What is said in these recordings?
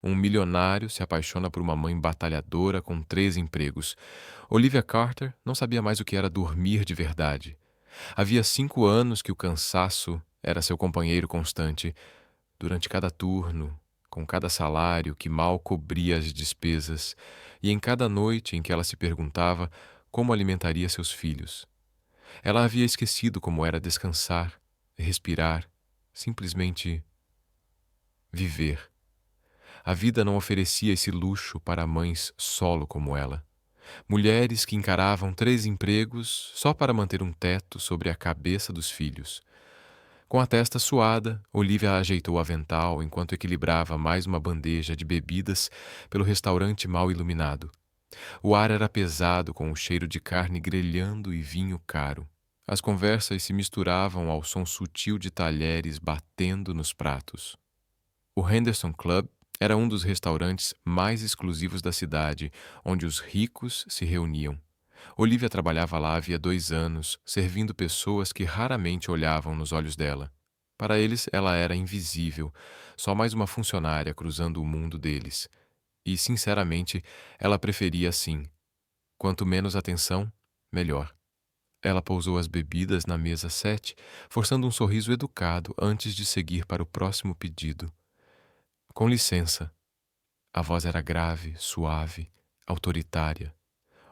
Um milionário se apaixona por uma mãe batalhadora com 3 empregos. Olivia Carter não sabia mais o que era dormir de verdade. Havia 5 anos que o cansaço era seu companheiro constante. Durante cada turno, com cada salário que mal cobria as despesas, e em cada noite em que ela se perguntava como alimentaria seus filhos. Ela havia esquecido como era descansar, respirar, simplesmente viver. A vida não oferecia esse luxo para mães solo como ela. Mulheres que encaravam 3 empregos só para manter um teto sobre a cabeça dos filhos. Com a testa suada, Olivia ajeitou o avental enquanto equilibrava mais uma bandeja de bebidas pelo restaurante mal iluminado. O ar era pesado com o cheiro de carne grelhando e vinho caro. As conversas se misturavam ao som sutil de talheres batendo nos pratos. O Henderson Club era um dos restaurantes mais exclusivos da cidade, onde os ricos se reuniam. Olivia trabalhava lá havia 2 anos, servindo pessoas que raramente olhavam nos olhos dela. Para eles, ela era invisível, só mais uma funcionária cruzando o mundo deles. E, sinceramente, ela preferia assim. Quanto menos atenção, melhor. Ela pousou as bebidas na mesa 7, forçando um sorriso educado antes de seguir para o próximo pedido. Com licença. A voz era grave, suave, autoritária.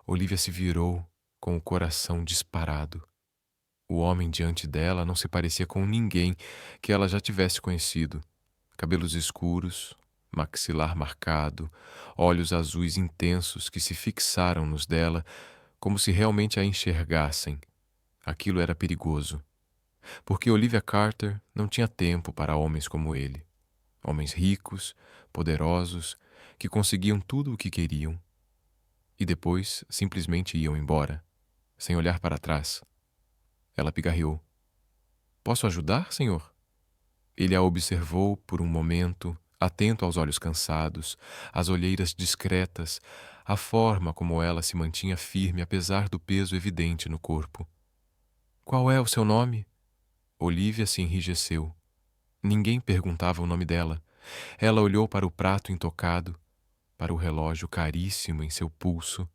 Olivia se virou, com o coração disparado. O homem diante dela não se parecia com ninguém que ela já tivesse conhecido. Cabelos escuros, maxilar marcado, olhos azuis intensos que se fixaram nos dela como se realmente a enxergassem. Aquilo era perigoso, porque Olivia Carter não tinha tempo para homens como ele. Homens ricos, poderosos, que conseguiam tudo o que queriam e depois simplesmente iam embora, sem olhar para trás. Ela pigarreou. Posso ajudar, senhor? Ele a observou por um momento, atento aos olhos cansados, às olheiras discretas, à forma como ela se mantinha firme apesar do peso evidente no corpo. Qual é o seu nome? Olivia se enrijeceu. Ninguém perguntava o nome dela. Ela olhou para o prato intocado, para o relógio caríssimo em seu pulso,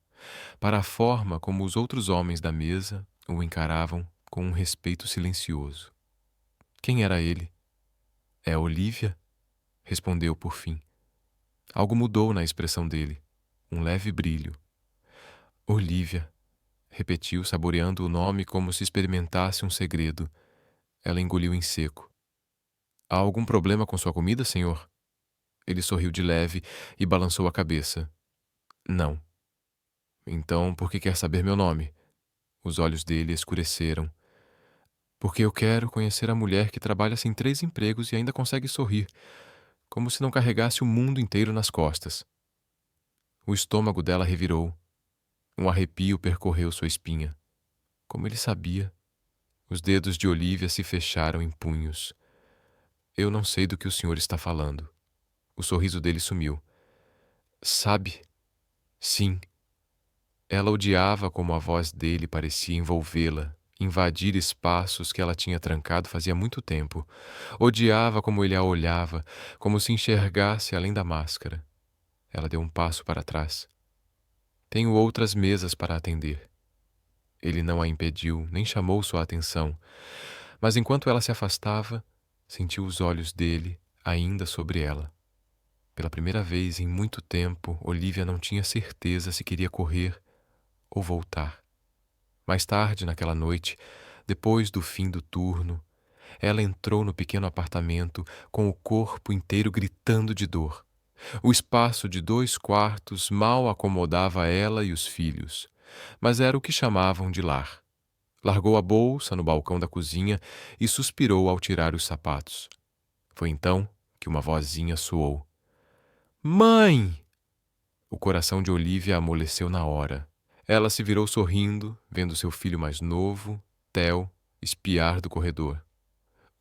para a forma como os outros homens da mesa o encaravam com um respeito silencioso. Quem era ele? É Olivia? Respondeu por fim. Algo mudou na expressão dele. Um leve brilho. Olivia, repetiu, saboreando o nome como se experimentasse um segredo. Ela engoliu em seco. Há algum problema com sua comida, senhor? Ele sorriu de leve e balançou a cabeça. Não. Então, por que quer saber meu nome? Os olhos dele escureceram. Porque eu quero conhecer a mulher que trabalha sem 3 empregos e ainda consegue sorrir, como se não carregasse o mundo inteiro nas costas. O estômago dela revirou. Um arrepio percorreu sua espinha. Como ele sabia? Os dedos de Olivia se fecharam em punhos. Eu não sei do que o senhor está falando. O sorriso dele sumiu. Sabe? Sim. Ela odiava como a voz dele parecia envolvê-la, invadir espaços que ela tinha trancado fazia muito tempo. Odiava como ele a olhava, como se enxergasse além da máscara. Ela deu um passo para trás. Tenho outras mesas para atender. Ele não a impediu, nem chamou sua atenção. Mas enquanto ela se afastava, sentiu os olhos dele ainda sobre ela. Pela primeira vez em muito tempo, Olivia não tinha certeza se queria correr ou voltar. Mais tarde, naquela noite, depois do fim do turno, ela entrou no pequeno apartamento com o corpo inteiro gritando de dor. O espaço de 2 quartos mal acomodava ela e os filhos, mas era o que chamavam de lar. Largou a bolsa no balcão da cozinha e suspirou ao tirar os sapatos. Foi então que uma vozinha soou. Mãe! O coração de Olivia amoleceu na hora. Ela se virou sorrindo, vendo seu filho mais novo, Theo, espiar do corredor.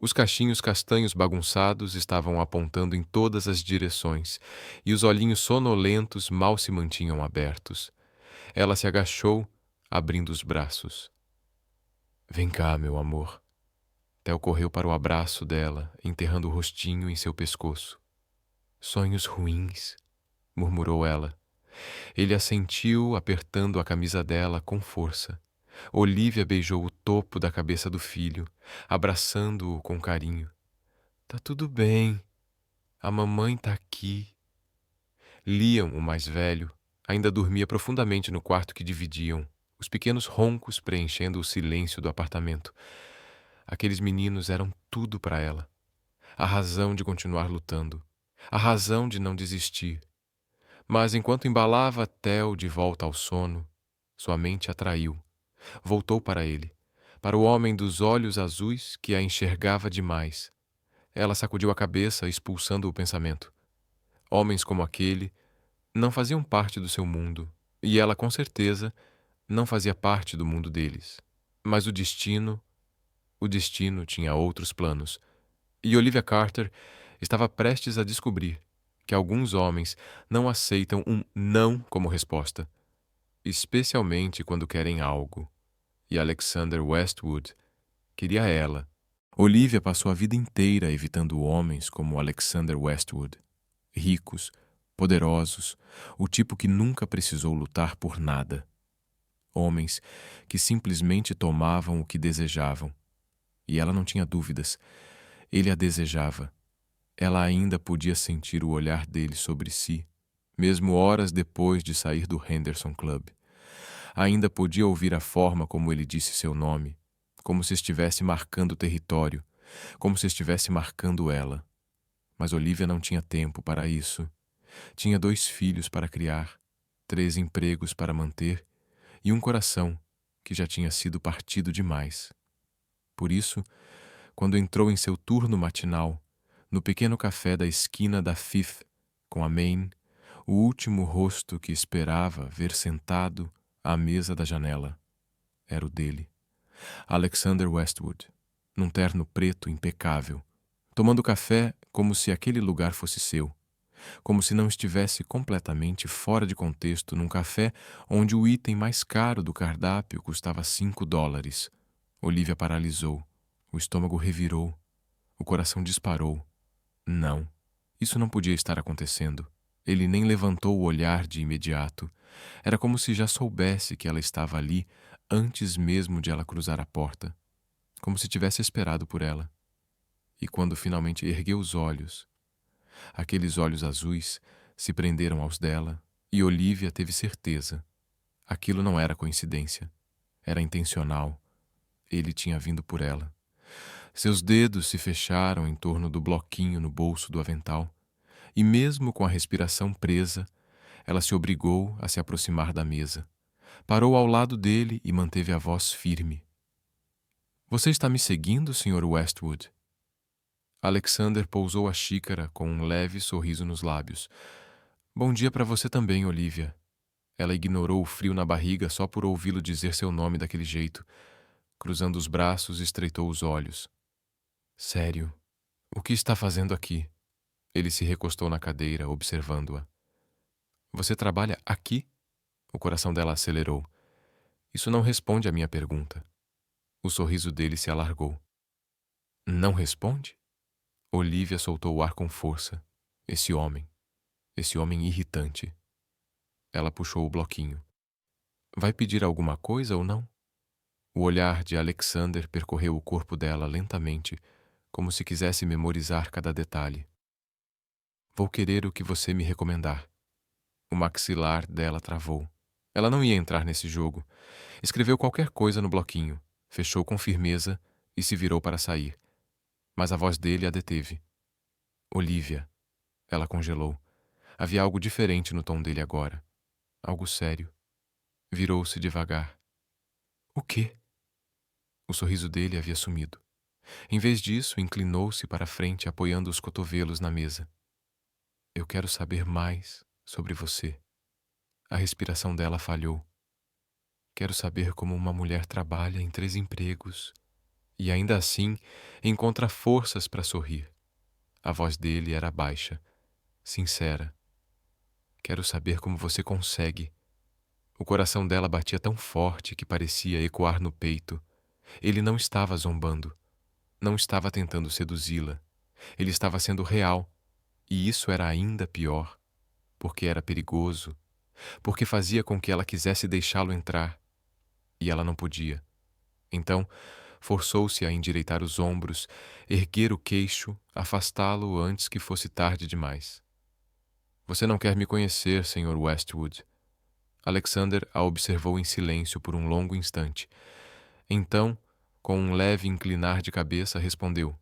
Os cachinhos castanhos bagunçados estavam apontando em todas as direções, e os olhinhos sonolentos mal se mantinham abertos. Ela se agachou, abrindo os braços. Vem cá, meu amor. Theo correu para o abraço dela, enterrando o rostinho em seu pescoço. Sonhos ruins, murmurou ela. Ele assentiu, apertando a camisa dela com força. Olivia beijou o topo da cabeça do filho, abraçando-o com carinho. Tá tudo bem. A mamãe tá aqui. Liam, o mais velho, ainda dormia profundamente no quarto que dividiam, os pequenos roncos preenchendo o silêncio do apartamento. Aqueles meninos eram tudo para ela. A razão de continuar lutando. A razão de não desistir. Mas enquanto embalava Theo de volta ao sono, sua mente atraiu. Voltou para ele, para o homem dos olhos azuis que a enxergava demais. Ela sacudiu a cabeça, expulsando o pensamento. Homens como aquele não faziam parte do seu mundo, e ela, com certeza, não fazia parte do mundo deles. Mas o destino tinha outros planos, e Olivia Carter estava prestes a descobrir que alguns homens não aceitam um não como resposta, especialmente quando querem algo. E Alexander Westwood queria ela. Olivia passou a vida inteira evitando homens como Alexander Westwood, ricos, poderosos, o tipo que nunca precisou lutar por nada. Homens que simplesmente tomavam o que desejavam. E ela não tinha dúvidas. Ele a desejava. Ela ainda podia sentir o olhar dele sobre si, mesmo horas depois de sair do Henderson Club. Ainda podia ouvir a forma como ele disse seu nome, como se estivesse marcando território, como se estivesse marcando ela. Mas Olivia não tinha tempo para isso. Tinha 2 filhos para criar, 3 empregos para manter e um coração que já tinha sido partido demais. Por isso, quando entrou em seu turno matinal, no pequeno café da esquina da Fifth, com a Maine, o último rosto que esperava ver sentado à mesa da janela era o dele, Alexander Westwood, num terno preto impecável, tomando café como se aquele lugar fosse seu, como se não estivesse completamente fora de contexto num café onde o item mais caro do cardápio custava $5. Olivia paralisou, o estômago revirou, o coração disparou. Não, isso não podia estar acontecendo. Ele nem levantou o olhar de imediato. Era como se já soubesse que ela estava ali antes mesmo de ela cruzar a porta, como se tivesse esperado por ela. E quando finalmente ergueu os olhos, aqueles olhos azuis se prenderam aos dela e Olivia teve certeza. Aquilo não era coincidência. Era intencional. Ele tinha vindo por ela. Seus dedos se fecharam em torno do bloquinho no bolso do avental, e mesmo com a respiração presa, ela se obrigou a se aproximar da mesa. Parou ao lado dele e manteve a voz firme. Você está me seguindo, Sr. Westwood? Alexander pousou a xícara com um leve sorriso nos lábios. Bom dia para você também, Olivia. Ela ignorou o frio na barriga só por ouvi-lo dizer seu nome daquele jeito. Cruzando os braços, estreitou os olhos. Sério, o que está fazendo aqui? Ele se recostou na cadeira, observando-a. Você trabalha aqui? O coração dela acelerou. Isso não responde à minha pergunta. O sorriso dele se alargou. Não responde? Olivia soltou o ar com força. Esse homem irritante. Ela puxou o bloquinho. Vai pedir alguma coisa ou não? O olhar de Alexander percorreu o corpo dela lentamente, como se quisesse memorizar cada detalhe. Vou querer o que você me recomendar. O maxilar dela travou. Ela não ia entrar nesse jogo. Escreveu qualquer coisa no bloquinho, fechou com firmeza e se virou para sair. Mas a voz dele a deteve. Olivia. Ela congelou. Havia algo diferente no tom dele agora. Algo sério. Virou-se devagar. O quê? O sorriso dele havia sumido. Em vez disso, inclinou-se para a frente, apoiando os cotovelos na mesa. Eu quero saber mais sobre você. A respiração dela falhou. Quero saber como uma mulher trabalha em 3 empregos e ainda assim encontra forças para sorrir. A voz dele era baixa, sincera. Quero saber como você consegue. O coração dela batia tão forte que parecia ecoar no peito. Ele não estava zombando. Não estava tentando seduzi-la. Ele estava sendo real. E isso era ainda pior, porque era perigoso, porque fazia com que ela quisesse deixá-lo entrar, e ela não podia. Então, forçou-se a endireitar os ombros, erguer o queixo, afastá-lo antes que fosse tarde demais. Você não quer me conhecer, Sr. Westwood. Alexander a observou em silêncio por um longo instante. Então, com um leve inclinar de cabeça, respondeu: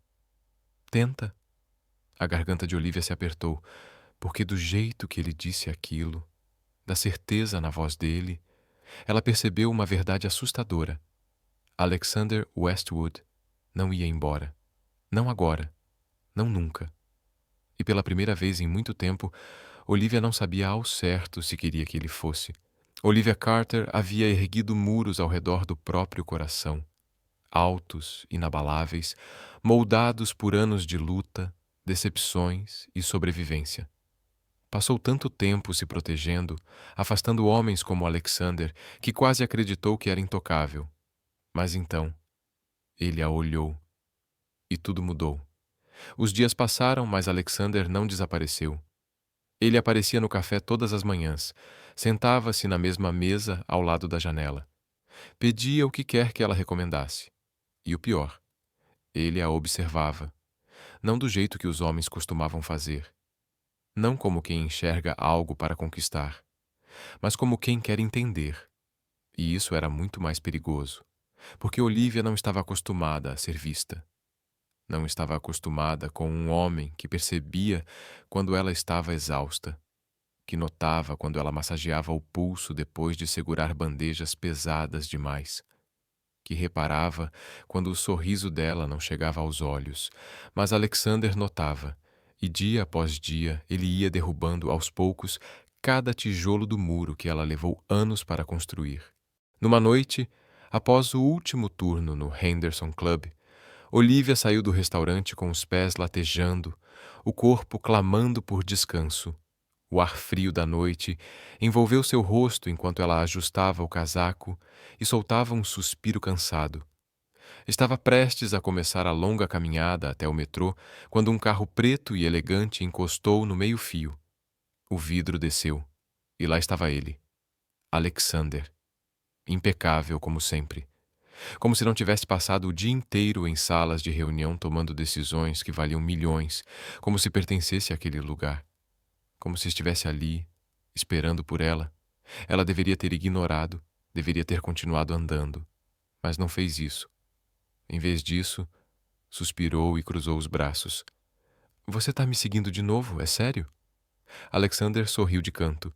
Tenta. A garganta de Olivia se apertou, porque do jeito que ele disse aquilo, da certeza na voz dele, ela percebeu uma verdade assustadora. Alexander Westwood não ia embora. Não agora. Não nunca. E pela primeira vez em muito tempo, Olivia não sabia ao certo se queria que ele fosse. Olivia Carter havia erguido muros ao redor do próprio coração, altos, inabaláveis, moldados por anos de luta, decepções e sobrevivência. Passou tanto tempo se protegendo, afastando homens como Alexander, que quase acreditou que era intocável. Mas então, ele a olhou e tudo mudou. Os dias passaram, mas Alexander não desapareceu. Ele aparecia no café todas as manhãs, sentava-se na mesma mesa ao lado da janela. Pedia o que quer que ela recomendasse. E o pior, ele a observava, não do jeito que os homens costumavam fazer, não como quem enxerga algo para conquistar, mas como quem quer entender. E isso era muito mais perigoso, porque Olivia não estava acostumada a ser vista. Não estava acostumada com um homem que percebia quando ela estava exausta, que notava quando ela massageava o pulso depois de segurar bandejas pesadas demais, que reparava quando o sorriso dela não chegava aos olhos, mas Alexander notava, e dia após dia ele ia derrubando aos poucos cada tijolo do muro que ela levou anos para construir. Numa noite, após o último turno no Henderson Club, Olivia saiu do restaurante com os pés latejando, o corpo clamando por descanso. O ar frio da noite envolveu seu rosto enquanto ela ajustava o casaco e soltava um suspiro cansado. Estava prestes a começar a longa caminhada até o metrô quando um carro preto e elegante encostou no meio-fio. O vidro desceu e lá estava ele, Alexander, impecável como sempre. Como se não tivesse passado o dia inteiro em salas de reunião tomando decisões que valiam milhões, como se pertencesse àquele lugar. Como se estivesse ali, esperando por ela. Ela deveria ter ignorado, deveria ter continuado andando, mas não fez isso. Em vez disso, suspirou e cruzou os braços. Você está me seguindo de novo, é sério? Alexander sorriu de canto.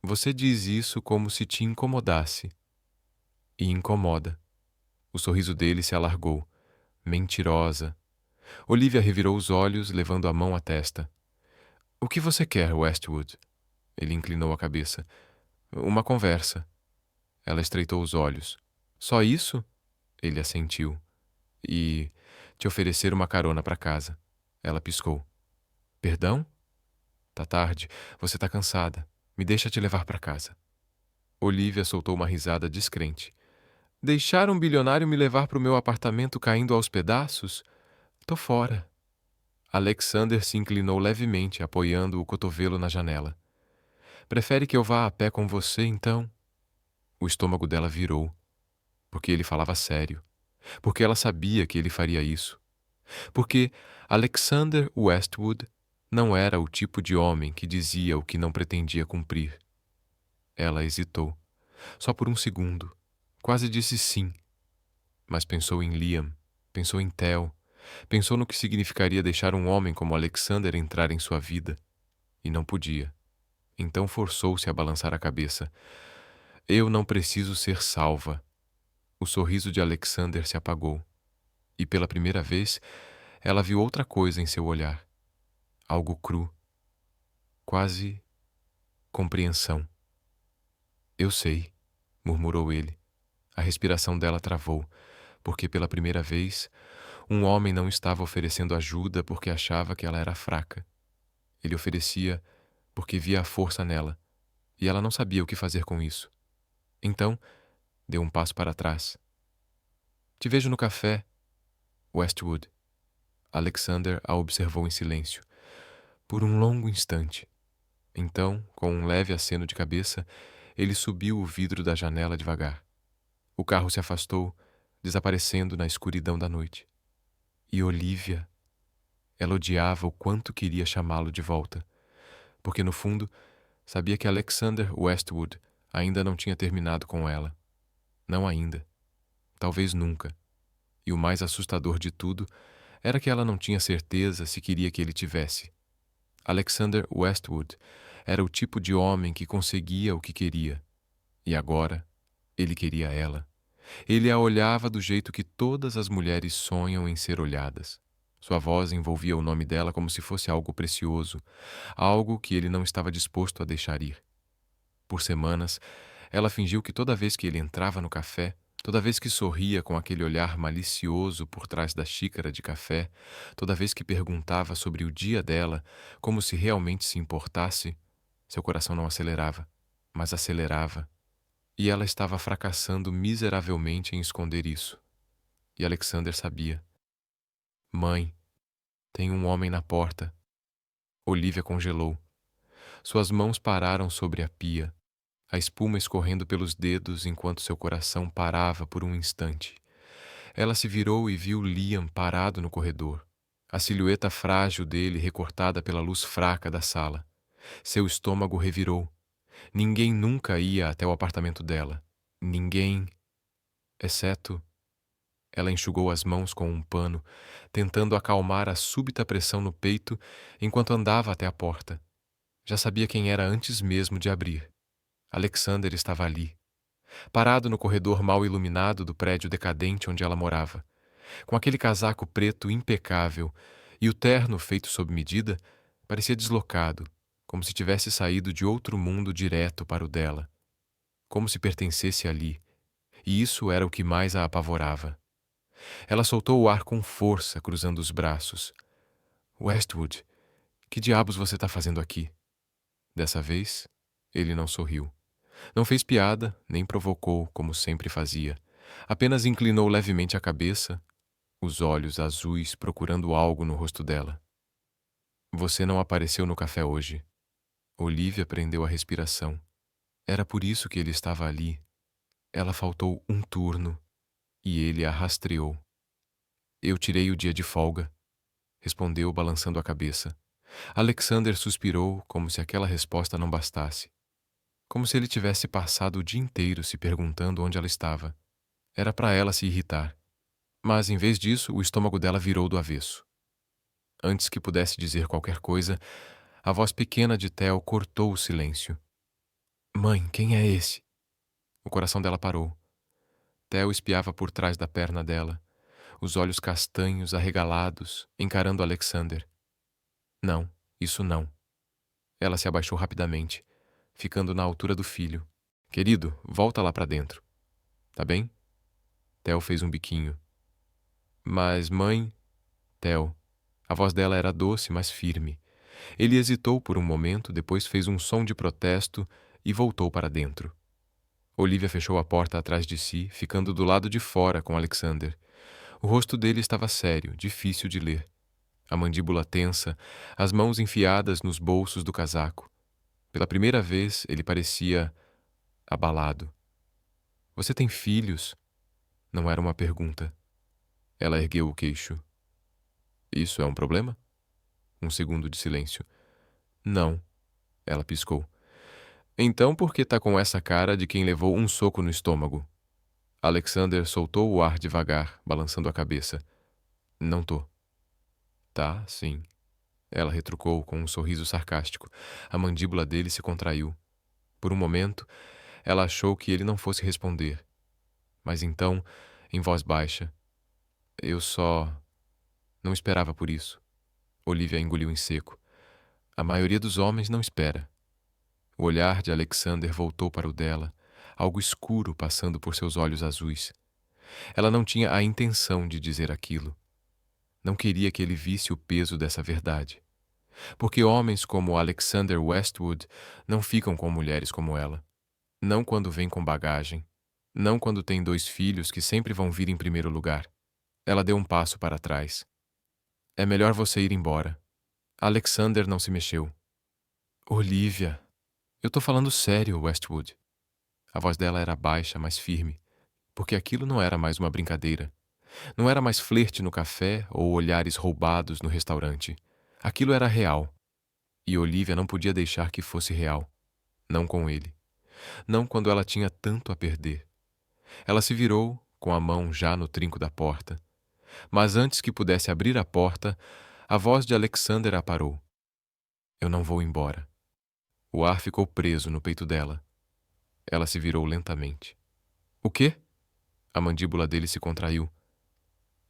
Você diz isso como se te incomodasse. E incomoda. O sorriso dele se alargou. Mentirosa. Olivia revirou os olhos, levando a mão à testa. O que você quer, Westwood? Ele inclinou a cabeça. Uma conversa. Ela estreitou os olhos. Só isso? Ele assentiu. E te oferecer uma carona para casa. Ela piscou. Perdão? Tá tarde. Você tá cansada. Me deixa te levar para casa. Olivia soltou uma risada descrente. Deixar um bilionário me levar para o meu apartamento caindo aos pedaços? Tô fora. Alexander se inclinou levemente, apoiando o cotovelo na janela. Prefere que eu vá a pé com você, então? O estômago dela virou, porque ele falava sério, porque ela sabia que ele faria isso, porque Alexander Westwood não era o tipo de homem que dizia o que não pretendia cumprir. Ela hesitou, só por um segundo, quase disse sim, mas pensou em Liam, pensou em Theo, pensou no que significaria deixar um homem como Alexander entrar em sua vida, e não podia. Então forçou-se a balançar a cabeça. Eu não preciso ser salva. O sorriso de Alexander se apagou. E pela primeira vez, ela viu outra coisa em seu olhar. Algo cru. Quase compreensão. Eu sei, murmurou ele. A respiração dela travou, porque pela primeira vez, um homem não estava oferecendo ajuda porque achava que ela era fraca. Ele oferecia porque via a força nela, e ela não sabia o que fazer com isso. Então, deu um passo para trás. Te vejo no café, Westwood. Alexander a observou em silêncio. por um longo instante. Então, com um leve aceno de cabeça, ele subiu o vidro da janela devagar. O carro se afastou, desaparecendo na escuridão da noite. E Olivia, ela odiava o quanto queria chamá-lo de volta, porque no fundo sabia que Alexander Westwood ainda não tinha terminado com ela. Não ainda. Talvez nunca. E o mais assustador de tudo era que ela não tinha certeza se queria que ele tivesse. Alexander Westwood era o tipo de homem que conseguia o que queria. E agora, ele queria ela. Ele a olhava do jeito que todas as mulheres sonham em ser olhadas. Sua voz envolvia o nome dela como se fosse algo precioso, algo que ele não estava disposto a deixar ir. Por semanas, ela fingiu que toda vez que ele entrava no café, toda vez que sorria com aquele olhar malicioso por trás da xícara de café, toda vez que perguntava sobre o dia dela, como se realmente se importasse, seu coração não acelerava, mas acelerava. E ela estava fracassando miseravelmente em esconder isso. E Alexander sabia. Mãe, tem um homem na porta. Olivia congelou. Suas mãos pararam sobre a pia, a espuma escorrendo pelos dedos enquanto seu coração parava por um instante. Ela se virou e viu Liam parado no corredor, a silhueta frágil dele recortada pela luz fraca da sala. Seu estômago revirou. Ninguém nunca ia até o apartamento dela. Ninguém, exceto... Ela enxugou as mãos com um pano, tentando acalmar a súbita pressão no peito enquanto andava até a porta. Já sabia quem era antes mesmo de abrir. Alexander estava ali, parado no corredor mal iluminado do prédio decadente onde ela morava, com aquele casaco preto impecável e o terno feito sob medida parecia deslocado, como se tivesse saído de outro mundo direto para o dela, como se pertencesse ali, e isso era o que mais a apavorava. Ela soltou o ar com força, cruzando os braços. Westwood, que diabos você está fazendo aqui? Dessa vez, ele não sorriu. Não fez piada, nem provocou, como sempre fazia. Apenas inclinou levemente a cabeça, os olhos azuis procurando algo no rosto dela. Você não apareceu no café hoje. Olivia prendeu a respiração. Era por isso que ele estava ali. Ela faltou um turno, e ele a rastreou. Eu tirei o dia de folga, respondeu balançando a cabeça. Alexander suspirou como se aquela resposta não bastasse. Como se ele tivesse passado o dia inteiro se perguntando onde ela estava. Era para ela se irritar. Mas, em vez disso, o estômago dela virou do avesso. Antes que pudesse dizer qualquer coisa, a voz pequena de Theo cortou o silêncio. Mãe, quem é esse? O coração dela parou. Theo espiava por trás da perna dela, os olhos castanhos arregalados, encarando Alexander. Não, isso não. Ela se abaixou rapidamente, ficando na altura do filho. Querido, volta lá para dentro. Tá bem? Theo fez um biquinho. Mas, mãe... Theo. A voz dela era doce, mas firme. Ele hesitou por um momento, depois fez um som de protesto e voltou para dentro. Olivia fechou a porta atrás de si, ficando do lado de fora com Alexander. O rosto dele estava sério, difícil de ler. A mandíbula tensa, as mãos enfiadas nos bolsos do casaco. Pela primeira vez, ele parecia abalado. Você tem filhos? Não era uma pergunta. Ela ergueu o queixo. Isso é um problema? Um segundo de silêncio. Não. Ela piscou. Então por que tá com essa cara de quem levou um soco no estômago? Alexander soltou o ar devagar, balançando a cabeça. Não tô. Tá, sim. Ela retrucou com um sorriso sarcástico. A mandíbula dele se contraiu. Por um momento, ela achou que ele não fosse responder. Mas então, em voz baixa, eu só... não esperava por isso. Olivia engoliu em seco. A maioria dos homens não espera. O olhar de Alexander voltou para o dela, algo escuro passando por seus olhos azuis. Ela não tinha a intenção de dizer aquilo. Não queria que ele visse o peso dessa verdade. Porque homens como Alexander Westwood não ficam com mulheres como ela. Não quando vêm com bagagem. Não quando têm 2 filhos que sempre vão vir em primeiro lugar. Ela deu um passo para trás. É melhor você ir embora. Alexander não se mexeu. Olivia, eu tô falando sério, Westwood. A voz dela era baixa, mas firme, porque aquilo não era mais uma brincadeira. Não era mais flerte no café ou olhares roubados no restaurante. Aquilo era real. E Olivia não podia deixar que fosse real. Não com ele. Não quando ela tinha tanto a perder. Ela se virou, com a mão já no trinco da porta. Mas antes que pudesse abrir a porta, a voz de Alexander a parou. Eu não vou embora. O ar ficou preso no peito dela. Ela se virou lentamente. O quê? A mandíbula dele se contraiu.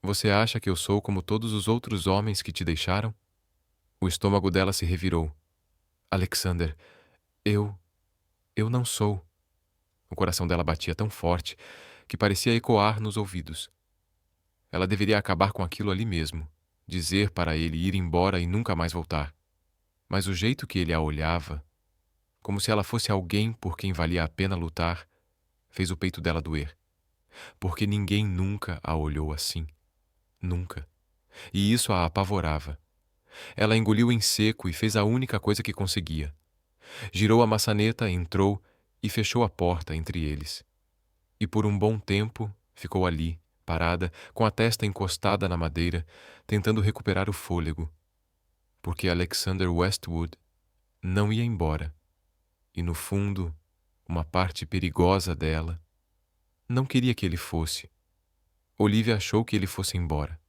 Você acha que eu sou como todos os outros homens que te deixaram? O estômago dela se revirou. Alexander, eu não sou. O coração dela batia tão forte que parecia ecoar nos ouvidos. Ela deveria acabar com aquilo ali mesmo, dizer para ele ir embora e nunca mais voltar. Mas o jeito que ele a olhava, como se ela fosse alguém por quem valia a pena lutar, fez o peito dela doer. Porque ninguém nunca a olhou assim. Nunca. E isso a apavorava. Ela engoliu em seco e fez a única coisa que conseguia. Girou a maçaneta, entrou e fechou a porta entre eles. E por um bom tempo ficou ali, parada, com a testa encostada na madeira, tentando recuperar o fôlego. Porque Alexander Westwood não ia embora. E no fundo, uma parte perigosa dela não queria que ele fosse. Olivia achou que ele fosse embora.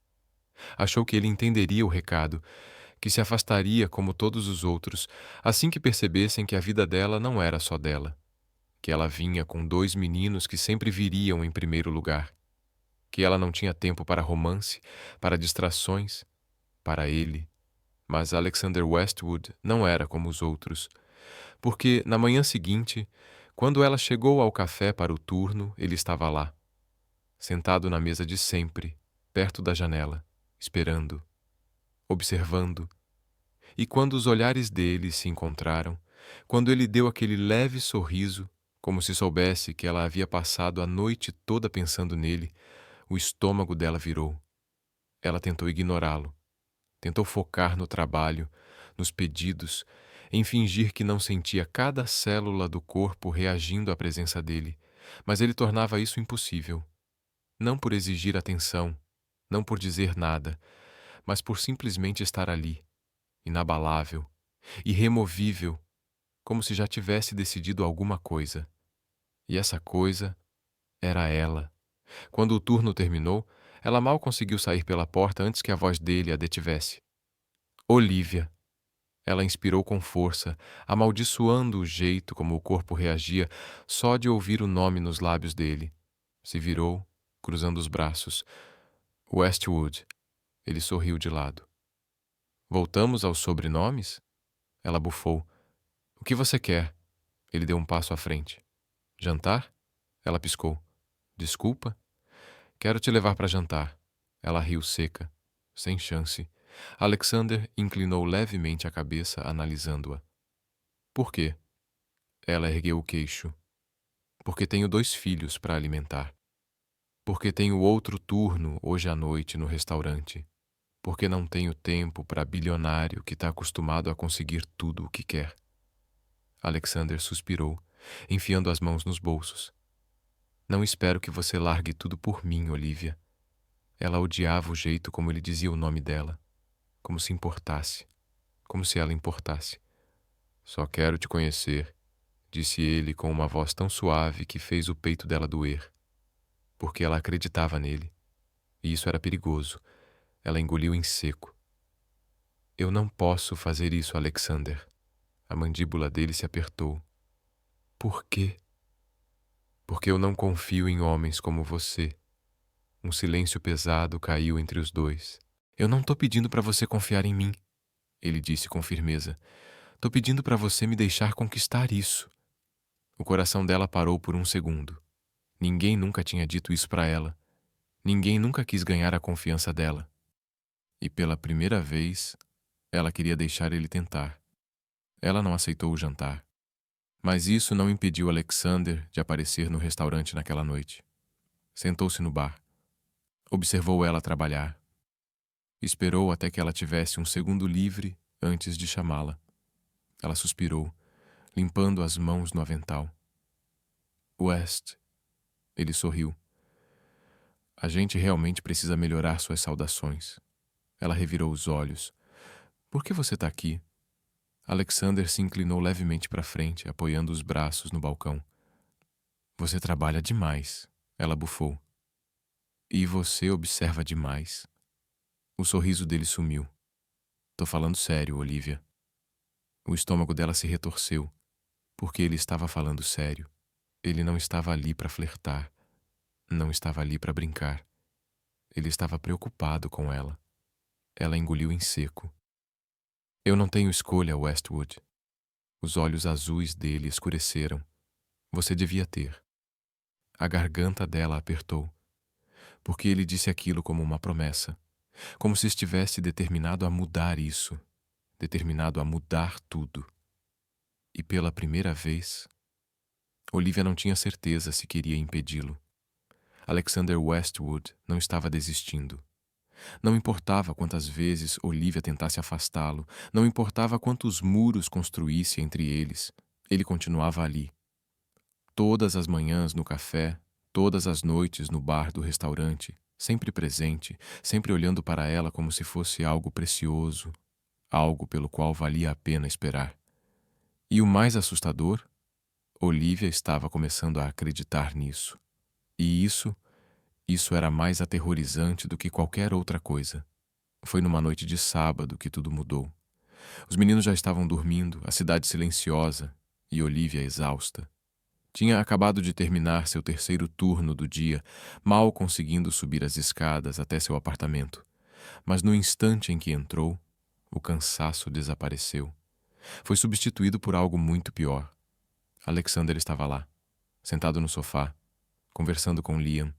Achou que ele entenderia o recado, que se afastaria como todos os outros, assim que percebessem que a vida dela não era só dela, que ela vinha com 2 meninos que sempre viriam em primeiro lugar, que ela não tinha tempo para romance, para distrações, para ele. Mas Alexander Westwood não era como os outros, porque na manhã seguinte, quando ela chegou ao café para o turno, ele estava lá, sentado na mesa de sempre, perto da janela, esperando, observando. E quando os olhares dele se encontraram, quando ele deu aquele leve sorriso, como se soubesse que ela havia passado a noite toda pensando nele, o estômago dela virou. Ela tentou ignorá-lo, tentou focar no trabalho, nos pedidos, em fingir que não sentia cada célula do corpo reagindo à presença dele, mas ele tornava isso impossível. Não por exigir atenção, não por dizer nada, mas por simplesmente estar ali, inabalável, irremovível, como se já tivesse decidido alguma coisa. E essa coisa era ela. Quando o turno terminou, ela mal conseguiu sair pela porta antes que a voz dele a detivesse. Olivia. Ela inspirou com força, amaldiçoando o jeito como o corpo reagia só de ouvir o nome nos lábios dele. Se virou, cruzando os braços. Westwood. Ele sorriu de lado. Voltamos aos sobrenomes? Ela bufou. O que você quer? Ele deu um passo à frente. Jantar? Ela piscou. Desculpa? Quero te levar para jantar. Ela riu seca. Sem chance. Alexander inclinou levemente a cabeça, analisando-a. Por quê? Ela ergueu o queixo. Porque tenho 2 filhos para alimentar. Porque tenho outro turno hoje à noite no restaurante. Porque não tenho tempo para bilionário que está acostumado a conseguir tudo o que quer. Alexander suspirou, enfiando as mãos nos bolsos. Não espero que você largue tudo por mim, Olivia. Ela odiava o jeito como ele dizia o nome dela. Como se importasse. Como se ela importasse. Só quero te conhecer, disse ele com uma voz tão suave que fez o peito dela doer. Porque ela acreditava nele. E isso era perigoso. Ela engoliu em seco. Eu não posso fazer isso, Alexander. A mandíbula dele se apertou. Por quê? Porque eu não confio em homens como você. Um silêncio pesado caiu entre os dois. Eu não tô pedindo para você confiar em mim, ele disse com firmeza. Tô pedindo para você me deixar conquistar isso. O coração dela parou por um segundo. Ninguém nunca tinha dito isso para ela. Ninguém nunca quis ganhar a confiança dela. E pela primeira vez, ela queria deixar ele tentar. Ela não aceitou o jantar. Mas isso não impediu Alexander de aparecer no restaurante naquela noite. Sentou-se no bar. Observou ela trabalhar. Esperou até que ela tivesse um segundo livre antes de chamá-la. Ela suspirou, limpando as mãos no avental. West. Ele sorriu. A gente realmente precisa melhorar suas saudações. Ela revirou os olhos. Por que você está aqui? Alexander se inclinou levemente para frente, apoiando os braços no balcão. Você trabalha demais, ela bufou. E você observa demais. O sorriso dele sumiu. Tô falando sério, Olivia. O estômago dela se retorceu, porque ele estava falando sério. Ele não estava ali para flertar. Não estava ali para brincar. Ele estava preocupado com ela. Ela engoliu em seco. Eu não tenho escolha, Westwood. Os olhos azuis dele escureceram. Você devia ter. A garganta dela apertou, porque ele disse aquilo como uma promessa, como se estivesse determinado a mudar isso, determinado a mudar tudo. E pela primeira vez, Olivia não tinha certeza se queria impedi-lo. Alexander Westwood não estava desistindo. Não importava quantas vezes Olivia tentasse afastá-lo, não importava quantos muros construísse entre eles, ele continuava ali. Todas as manhãs no café, todas as noites no bar do restaurante, sempre presente, sempre olhando para ela como se fosse algo precioso, algo pelo qual valia a pena esperar. E o mais assustador, Olivia estava começando a acreditar nisso. E isso era mais aterrorizante do que qualquer outra coisa. Foi numa noite de sábado que tudo mudou. Os meninos já estavam dormindo, a cidade silenciosa e Olivia exausta. Tinha acabado de terminar seu terceiro turno do dia, mal conseguindo subir as escadas até seu apartamento. Mas no instante em que entrou, o cansaço desapareceu. Foi substituído por algo muito pior. Alexander estava lá, sentado no sofá, conversando com Liam.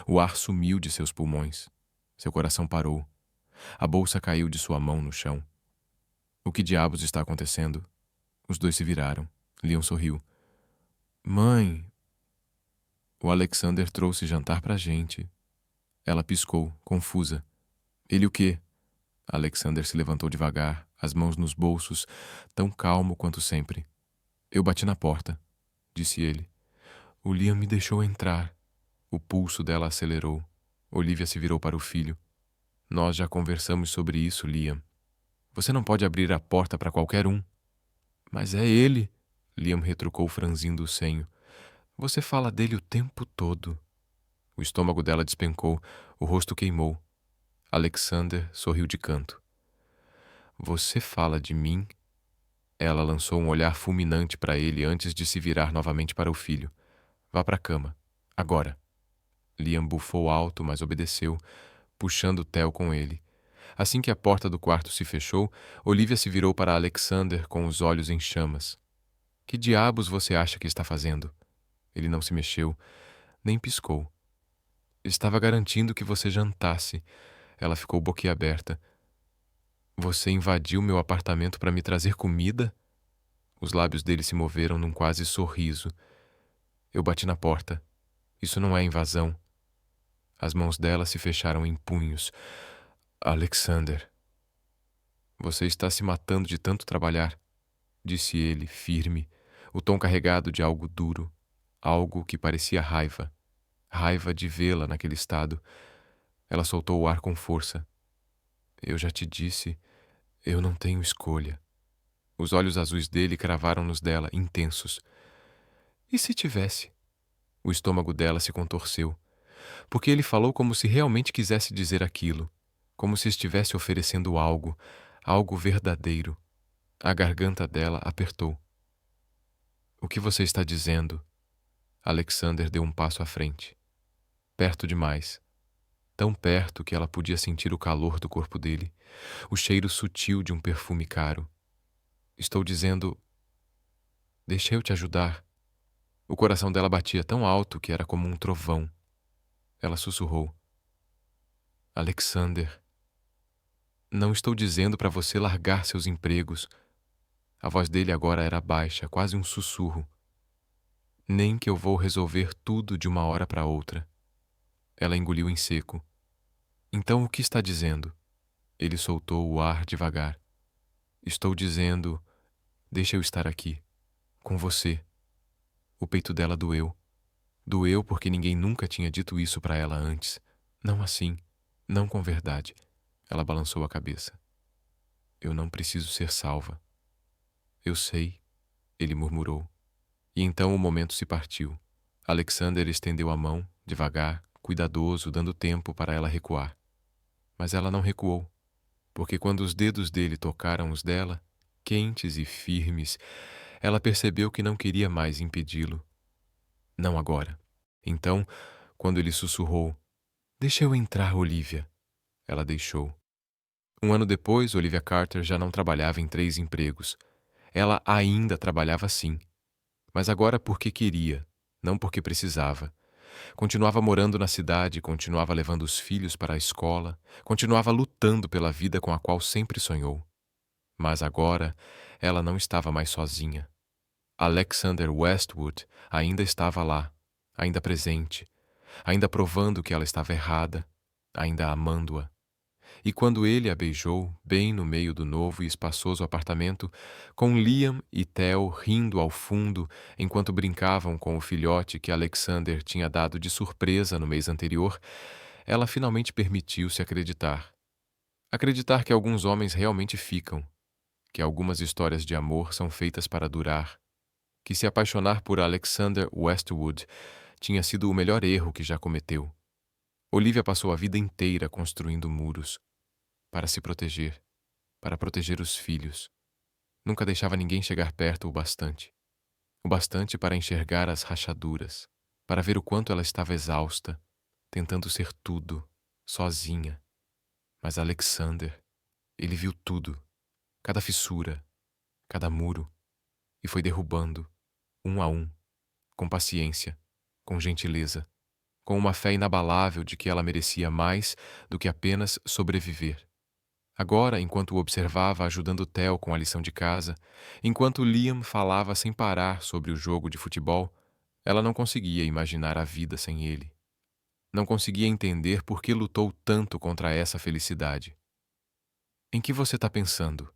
O ar sumiu de seus pulmões. Seu coração parou. A bolsa caiu de sua mão no chão. O que diabos está acontecendo? Os dois se viraram. Liam sorriu. Mãe! O Alexander trouxe jantar pra gente. Ela piscou, confusa. Ele o quê? Alexander se levantou devagar, as mãos nos bolsos, tão calmo quanto sempre. Eu bati na porta, disse ele. O Liam me deixou entrar. O pulso dela acelerou. Olivia se virou para o filho. Nós já conversamos sobre isso, Liam. Você não pode abrir a porta para qualquer um. Mas é ele, Liam retrucou franzindo o senho. Você fala dele o tempo todo. O estômago dela despencou, o rosto queimou. Alexander sorriu de canto. Você fala de mim? Ela lançou um olhar fulminante para ele antes de se virar novamente para o filho. Vá para a cama. Agora. Liam bufou alto, mas obedeceu, puxando Theo com ele. Assim que a porta do quarto se fechou, Olivia se virou para Alexander com os olhos em chamas. Que diabos você acha que está fazendo? Ele não se mexeu, nem piscou. Estava garantindo que você jantasse. Ela ficou boquiaberta. Você invadiu meu apartamento para me trazer comida? Os lábios dele se moveram num quase sorriso. Eu bati na porta. Isso não é invasão. As mãos dela se fecharam em punhos. Alexander. Você está se matando de tanto trabalhar, disse ele, firme, o tom carregado de algo duro, algo que parecia raiva. Raiva de vê-la naquele estado. Ela soltou o ar com força. Eu já te disse, eu não tenho escolha. Os olhos azuis dele cravaram nos dela, intensos. E se tivesse? O estômago dela se contorceu, porque ele falou como se realmente quisesse dizer aquilo, como se estivesse oferecendo algo, algo verdadeiro. A garganta dela apertou. O que você está dizendo? Alexander deu um passo à frente. Perto demais. Tão perto que ela podia sentir o calor do corpo dele, o cheiro sutil de um perfume caro. Estou dizendo... Deixa eu te ajudar. O coração dela batia tão alto que era como um trovão. Ela sussurrou. Alexander, não estou dizendo para você largar seus empregos. A voz dele agora era baixa, quase um sussurro. Nem que eu vou resolver tudo de uma hora para outra. Ela engoliu em seco. Então o que está dizendo? Ele soltou o ar devagar. Estou dizendo, deixa eu estar aqui, com você. O peito dela doeu. Doeu porque ninguém nunca tinha dito isso para ela antes. Não assim, não com verdade. Ela balançou a cabeça. Eu não preciso ser salva. Eu sei, ele murmurou. E então o momento se partiu. Alexander estendeu a mão, devagar, cuidadoso, dando tempo para ela recuar. Mas ela não recuou, porque quando os dedos dele tocaram os dela, quentes e firmes, ela percebeu que não queria mais impedi-lo. Não agora. Então, quando ele sussurrou, deixa eu entrar, Olivia. Ela deixou. Um ano depois, Olivia Carter já não trabalhava em 3 empregos. Ela ainda trabalhava sim, mas agora porque queria, não porque precisava. Continuava morando na cidade, continuava levando os filhos para a escola, continuava lutando pela vida com a qual sempre sonhou. Mas agora, ela não estava mais sozinha. Alexander Westwood ainda estava lá, ainda presente, ainda provando que ela estava errada, ainda amando-a. E quando ele a beijou, bem no meio do novo e espaçoso apartamento, com Liam e Theo rindo ao fundo enquanto brincavam com o filhote que Alexander tinha dado de surpresa no mês anterior, ela finalmente permitiu-se acreditar. Acreditar que alguns homens realmente ficam, que algumas histórias de amor são feitas para durar, que se apaixonar por Alexander Westwood tinha sido o melhor erro que já cometeu. Olivia passou a vida inteira construindo muros para se proteger, para proteger os filhos. Nunca deixava ninguém chegar perto o bastante para enxergar as rachaduras, para ver o quanto ela estava exausta, tentando ser tudo, sozinha. Mas Alexander, ele viu tudo, cada fissura, cada muro, e foi derrubando, um a um, com paciência, com gentileza, com uma fé inabalável de que ela merecia mais do que apenas sobreviver. Agora, enquanto o observava ajudando Theo com a lição de casa, enquanto Liam falava sem parar sobre o jogo de futebol, ela não conseguia imaginar a vida sem ele. Não conseguia entender por que lutou tanto contra essa felicidade. Em que você está pensando?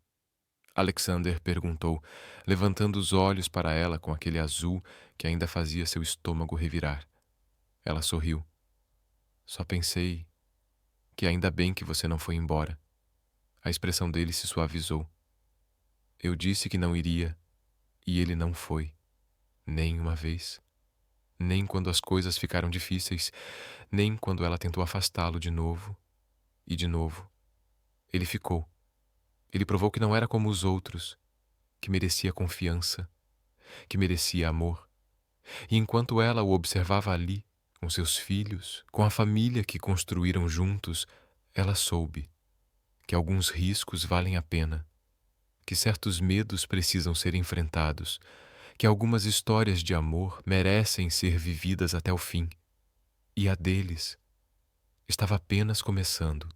Alexander perguntou, levantando os olhos para ela com aquele azul que ainda fazia seu estômago revirar. Ela sorriu. Só pensei que ainda bem que você não foi embora. A expressão dele se suavizou. Eu disse que não iria, e ele não foi. Nem uma vez. Nem quando as coisas ficaram difíceis, nem quando ela tentou afastá-lo de novo. E de novo. Ele ficou. Ele provou que não era como os outros, que merecia confiança, que merecia amor. E enquanto ela o observava ali, com seus filhos, com a família que construíram juntos, ela soube que alguns riscos valem a pena, que certos medos precisam ser enfrentados, que algumas histórias de amor merecem ser vividas até o fim. E a deles estava apenas começando.